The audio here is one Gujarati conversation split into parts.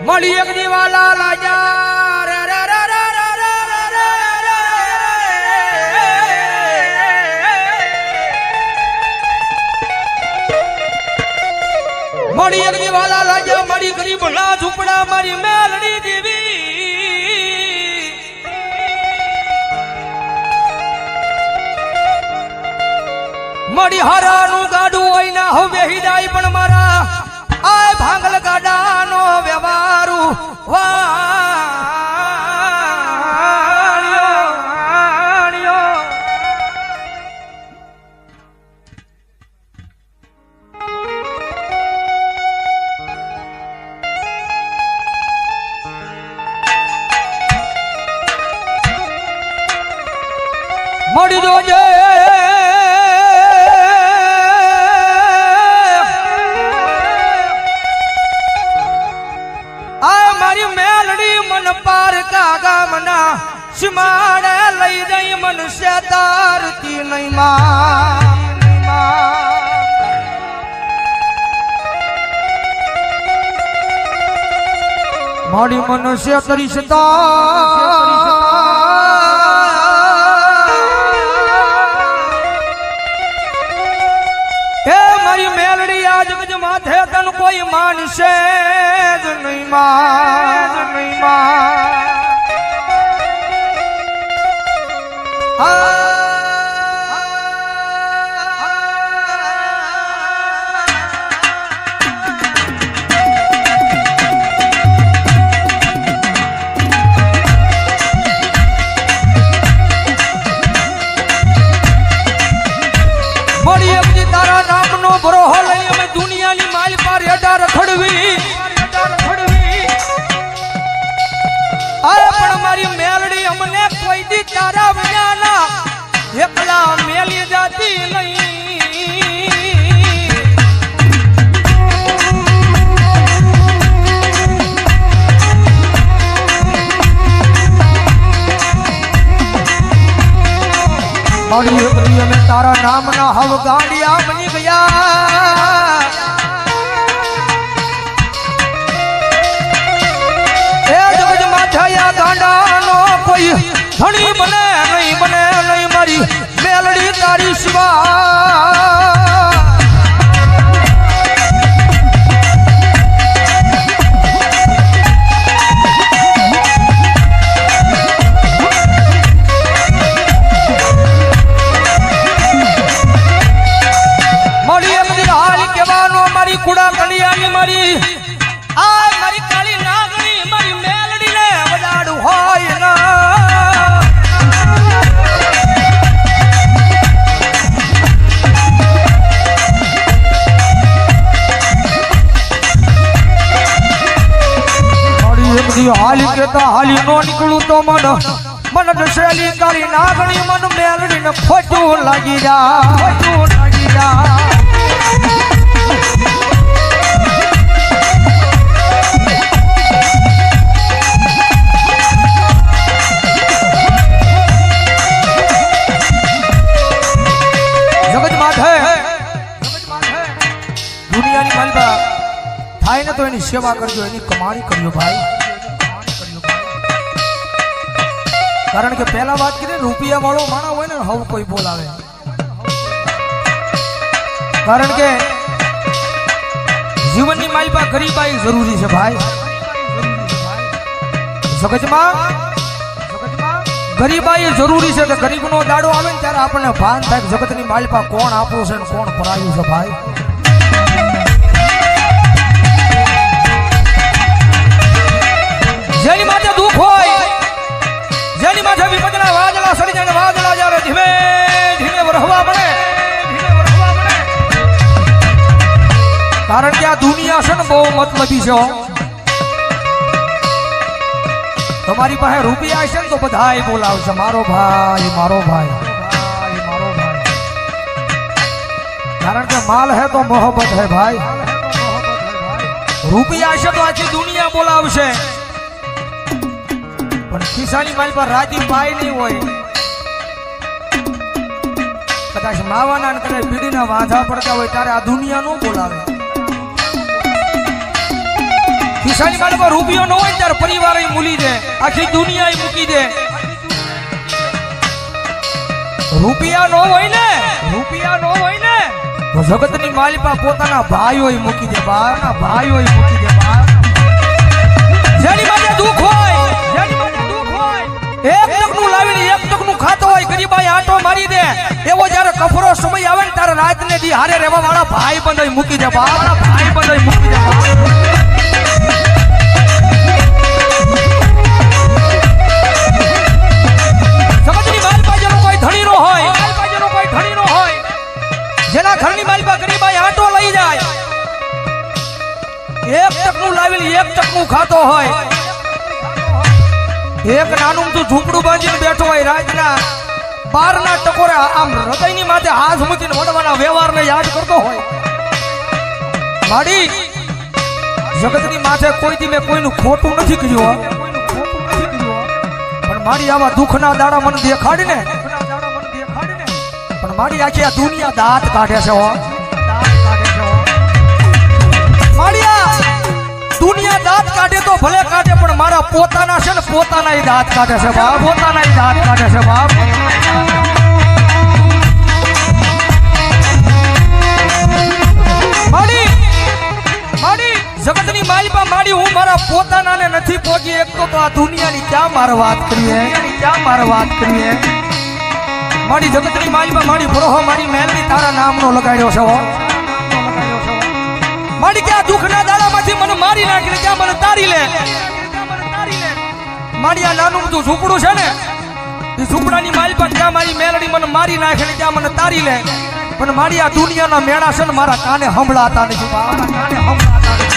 મળી એક દીવાલા લાજા રે રે રે રે રે રે રે મળી એક દીવાલા લાજા મળી ગરીબ ના ઝૂંપડા મારી મેલડી દેવી મળી હારાનું ગાડું હોય ના હવે હિદાય પણ મારા આય ભાંગલ ગાડાનો વ્યવહારું વાણ્યો મળી જોજે सिमाड़े लई दई मनुष्य तारती नहीं माड़ी मनुष्य तरिशता मारी मेलड़ी आज गज माथे तन कोई मानसे नहीं तारा नाम नो बरोहो लई अमे दुनिया नी माल पर हेडा रखड़वी अरे पण मारी मेलड़ी हमने कोई दी तारा विना एकला मेली जाती नहीं मारी प्रिय में तारा नाम ना हव गाड़िया बनी गया ए जगज माथाया गांडा नो कोई धनी बने नहीं मारी मेलड़ी तारी शिवा कुड़ा कलियानी मारी आ मारी काली नागनी मारी मेलड़ी ने वजाड़ू होय ना मारी एक दी हाली केता हाली नो निकलू तो मन दशेली काली नागनी मन मेलड़ी ने खोटू लागी जा तो एनी सेवा करजो एनी कमाणी करजो भाई कारण के पहला बात कीधे रुपया वाळो माणा होय ने हव कोई बोलावे कारण के जीवन नी मालपा गरीबाई जरूरी है भाई जगत में गरीबाई जरूरी है तो गरीब नो दाड़ो आवे ने त्यारे आपने भान थाय जगत नी मालपा कोण आपो छे ने कोण परायु छे भाई जेनी माथे दुख होय जेनी माथे विपदना वादला सड़ी जाने वादला जावे धीमे धीमे वरहवा बने कारण के आ दुनिया से बहु मतलबी छे तुम्हारी पासे रुपया हशे तो बधाई बोलावशे मारो भाई कारण के माल है तो मोहब्बत है भाई रुपया हशे तो आखी दुनिया बोलावशे खिस्सानी माल पर राजी पाई नहीं होय कदाच मावाना ने कदाच बीडीना वाधा पड़ता होय त्यारे आ दुनिया नो बोलावे ખિસ્સાની માલમાં રૂપિયો ન હોય ને ત્યારે પરિવાર મૂલી દે, આખી દુનિયા મૂકી દે. રૂપિયા નો હોય ને તો જગતની માલિકા પોતાના ભાઈઓય મૂકી દે, ભાઈઓય મૂકી દે. જેની માટે દુઃખ હોય એક ટકનું લાવીને એક ટકનું ખાતો હોય, ગરીબાઈ આટો મારી દે, એવો જયારે કફરો સમય આવે ને ત્યારે રાતને દી હારે રહેવા વાળા ભાઈ બંધોય મૂકી દે, ભાઈ બંધોય મૂકી દે. સમજની માલિકા જેનો કોઈ ધણી નો હોય, જેના ઘરની માલિકા ગરીબાઈ આટો લઈ જાય, એક ટકનું લાવીને એક ટકનું ખાતો હોય, એક નાનું તું ઝૂંપડું બાંધીને બેઠો હોય, રાતના 12ના ટકોરે આમ હૃદયની માથે હાથ મૂકીને વડવાના વ્યવહારને યાદ કરતો હોય. માડી જગતની માથે કોઈથી મેં કોઈનું ખોટું નથી કર્યું, પણ મારી આવા દુઃખના દાડા મને દેખાડીને, પણ મારી આખી આ દુનિયા દાંત કાઢે છે. મારી આ દુનિયા દાંત કાઢે તો ભલે કાઢે, પણ મારા પોતાના છે ને પોતાના દાંત કાઢે છે બાપ, પોતાના દાંત કાઢે છે બાપ. માડી જગતની માલિકા માડી હું મારા પોતાનાને નથી પહોંચી એક તો આ દુનિયાની ક્યાં મારે વાત કરીએ, મારી જગતની માલિકા મારી ભરોહો મારી મેલડી તારા નામનો લગાડ્યો છે. મારી ક્યાં દુઃખના દાડામાંથી મને મારી નાખીને ક્યાં મને તારી લે. મારી આ નાનું તું ઝૂંપડું છે ને, એ ઝૂંપડાની માલિકા ક્યાં મારી મેલડી મને મારી નાખીને ક્યાં મને તારી લે, પણ મારી આ દુનિયાના મેળા છે ને મારા કાને સંભળાતા નથી, મારા કાને સંભળાતા નથી.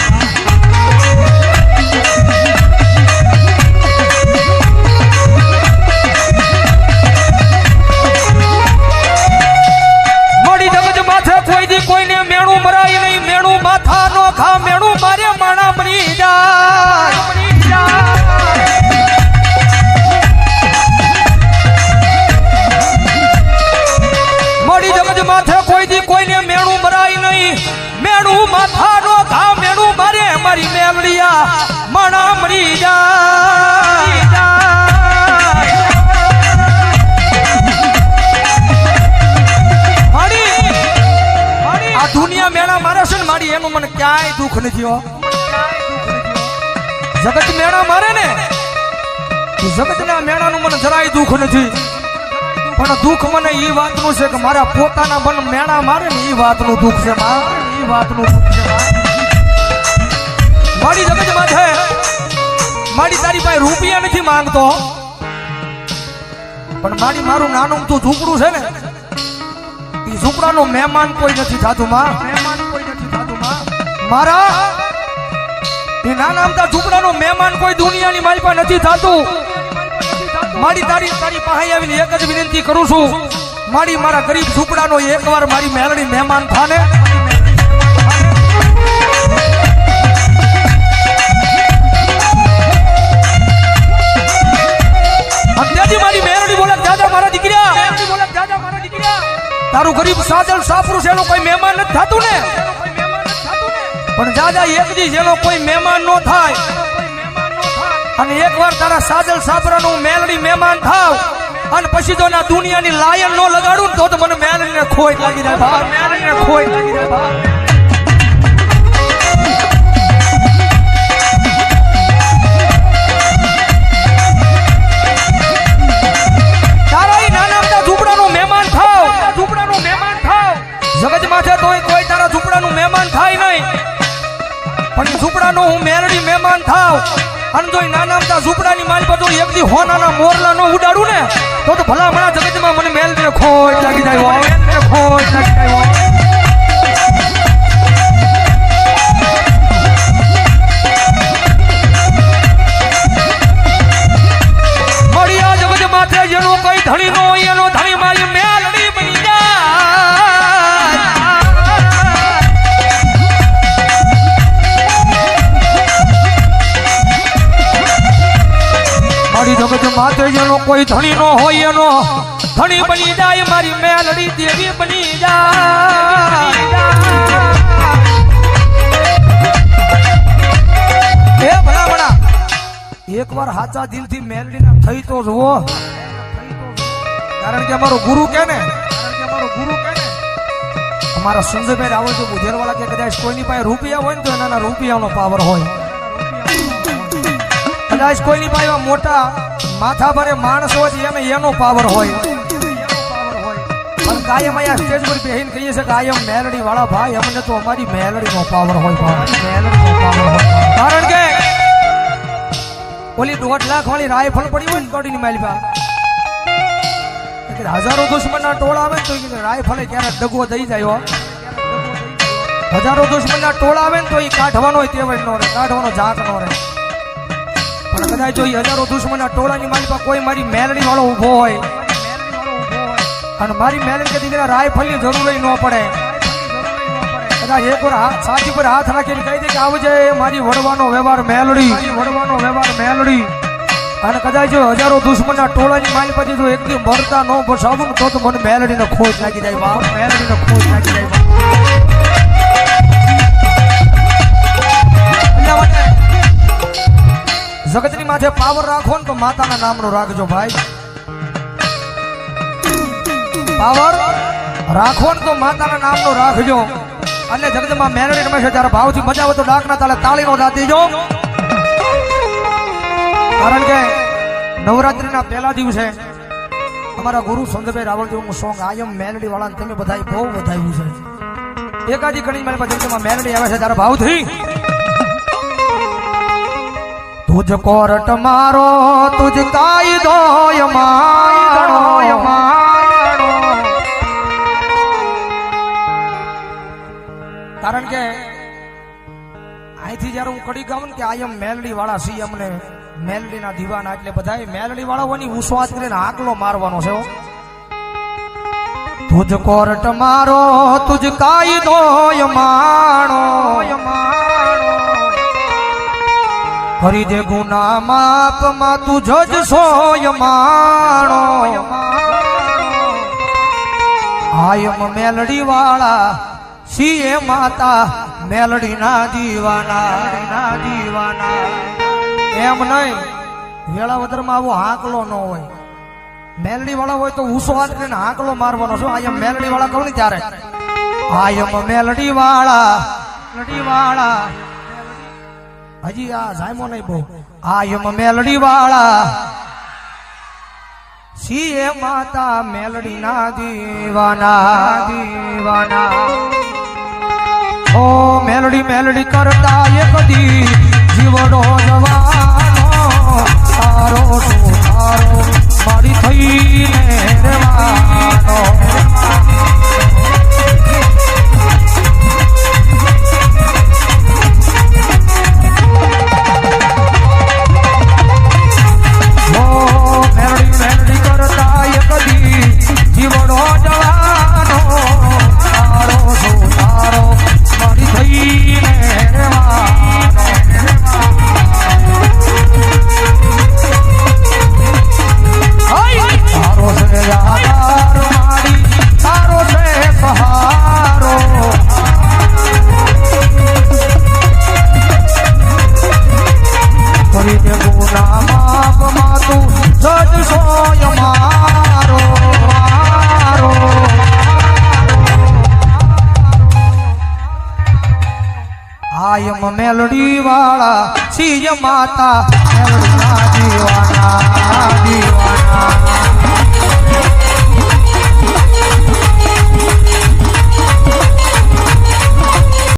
મોડી જગત માથે કોઈ દી કોઈને મેણું મરાય નહીં, મેણું માથા નો ખા, મેણું મારે માણા મરી જાય. મોડી જગત માથે કોઈ દી કોઈને મેણું મરાય નહીં, મેણું માથા નો ખા, મેણું મારે મારી મેલડિયા માણા મરી જાય. આ દુનિયા મેળા મારે છે ને મારી, એનું મને ક્યાંય દુઃખ નથી હો. જગત મેળા મારે ને, જગતના મેળાનું મને જરાય દુઃખ નથી, પણ દુઃખ મને એ વાતનું છે કે મારા પોતાના મન મેળા મારે ને એ વાતનું દુઃખ છે, મારી જગત માથે મારી તારી પાસે રૂપિયા નથી માંગતો, પણ મારી મારું નાનું તું ઝૂંપડું છે ને, એ ઝૂંપડાનો મહેમાન કોઈ નથી થતું માં. મારા એ નાના અમથા ઝૂંપડાનો મહેમાન કોઈ દુનિયાની મારી પાસે નથી થતું. મારી તારી પાસે આવીને એક જ વિનંતી કરું છું, મારી મારા ગરીબ ઝૂંપડાનો એકવાર મારી મેલડી મહેમાન થાને. મારી મેલડી બોલે દાદા મારા દીકરા, તારું ગરીબ સાદલ સાપરું છે, એનો કોઈ મહેમાન નથી થતું ને, પણ દાદા એક દી જેનો કોઈ મહેમાન નો થાય અને એકવાર તારા સાદલ સાપરાનું મેલડી મહેમાન થાવ અને પછી તો ના દુનિયાની લાયન નો લગાડું તો મને મેલડીને ખોઈ લાગી જાય ભાઈ, મેલડીને ખોઈ લાગી જાય ભાઈ. જગત માથે તોય કોઈ તારા ઝૂંપડાનું મહેમાન થાય નહીં, પણ ઝૂંપડાનો હું મેલડી મહેમાન થાવ અને જો નાના અમથા ઝૂંપડાની માલ પર એક દી હોનાના મોરલા નો ઉડાડું ને તો ભલામણા જગતમાં મને મેલડીને ખોટ લાગી જાય, ખોટ લાગી જાય. મળ્યા જગત માથે જેનો કઈ ધણી નો હોય એનો ધણી મારી મેલડી બની જાય. જગત માથે જેનો કોઈ ધણી નો હોય એનો ધણી બની જાય, મારી મેલડી દેવી બની જાય. એકવાર સાચા દિલથી મેલડીના થઈ તો જુઓ, કારણ કે અમારો ગુરુ કે ને, અમારા સંજયભાઈ રાવલ જો બુધેરવાળા કે કદાચ કોઈની પાસે રૂપિયા હોય ને તો એના રૂપિયાનો પાવર હોય, કદાચ કોઈની પાસે મોટા માથા ભરે માણસ હોય એનો પાવર હોય. પણ કાયમ અહીંયા સ્ટેજ પર બેહીને કહીએ છે કે કાયમ મેલડી વાળા ભાઈ અમને તો અમારી મેલડીનો પાવર હોય, કારણ કે ઓલી 1.5 લાખ વાળી રાયફળ પડી હોય ને કડીની માલિકા, હજારો દુશ્મનના ટોળા આવે ને તો રાયફળે ક્યારેક દગો થઈ જાય. હજારો દુશ્મનના ટોળા આવે ને તો એ કાઢવાનો તેવડ નો રહે, કાઢવાનો ઝાક નો રહે. પણ કદાચ જો હજારો દુશ્મનના ટોળાની માલિકા કોઈ મારી મેલડી વાળો ઉભો હોય અને મારી મેલડી કે દીકરા રાયફળની જરૂર ન પડે, કદાચ એક વાર છાતી પર હાથ રાખીને કહી દે કે આવજે મારી વડવાનો વ્યવહાર મેલડી, વડવાનો વ્યવહાર મેલડી. અને કદાચ જો હજારો દુશ્મનના ટોળાની માલ પછી જો એકદમ ભરતા ન બસાવું તો મને મેલડીને ખોટ લાગી જાય, બાપ મેલડીને ખોટ લાગી જાય. જગતની માથે પાવર રાખો ને તો માતાના નામનો રાખજો ભાઈ, પાવર રાખો ને તો માતાના નામનો રાખજો. અને જગતમાં મેલડી રમે છે ત્યારે ભાવથી મજા આવે તો ડાકના તાલે તાળીનો દાદ દેજો, કારણ કે નવરાત્રીના પહેલા દિવસે અમારા ગુરુ સંજયભાઈ રાવળજીનું સોંગ આયમ મેલડી વાળા તમે બધા બહુ વધાવ્યું છે. એકાદી કણી મારી પાસે મેલડી આવે છે ત્યારે ભાવથી તુજ કોરટ મારો તુજ કાયદો મારો, કારણ કે અહીંથી જયારે હું કડી ગાઉં ને કે આયમ મેલડી વાળા સી અમને મેલડીના દીવાના, એટલે બધા મેલડી વાળાઓની ઉસ્વાદ કરીને આકલો મારવાનો છે. તુજ કોરટ મારો તુજ કાયદો માણો, કરી દે ગુના માપ માં તું જજ સોય માણો. આયમ મેલડી વાળા સીએ માતા મેલડી ના દીવાના, એમ નહીં વેળાવદર માં આવો હાકલો ન હોય. મેલડી વાળા હોય તો ઉસો હાથ કરીને હાકલો મારવાનો છો. આયમ મેલડી વાળા કહું ને ત્યારે આયમ મેલડી વાળા હજી આ જાયમો નહીં બહુ. આયમ મેલડી વાળા સીએ માતા મેલડી ના દીવાના. ઓ મેલડી મેલડી કરતા એક દી જીવડો જવાનો, તારો તારો મારી થઈને રહેવાનો. ઓ મેલડી મેલડી કરતા એક દી જીવડો જવાનો, તારો તારો મારી થઈને રહેવાનો. તારો છે આધાર મારી, તારો છે સહારો. કરી દે ગુના માપ માં તું જજ સોય મારો. આયમ મેલડી વાળા સીય માતા મેલડી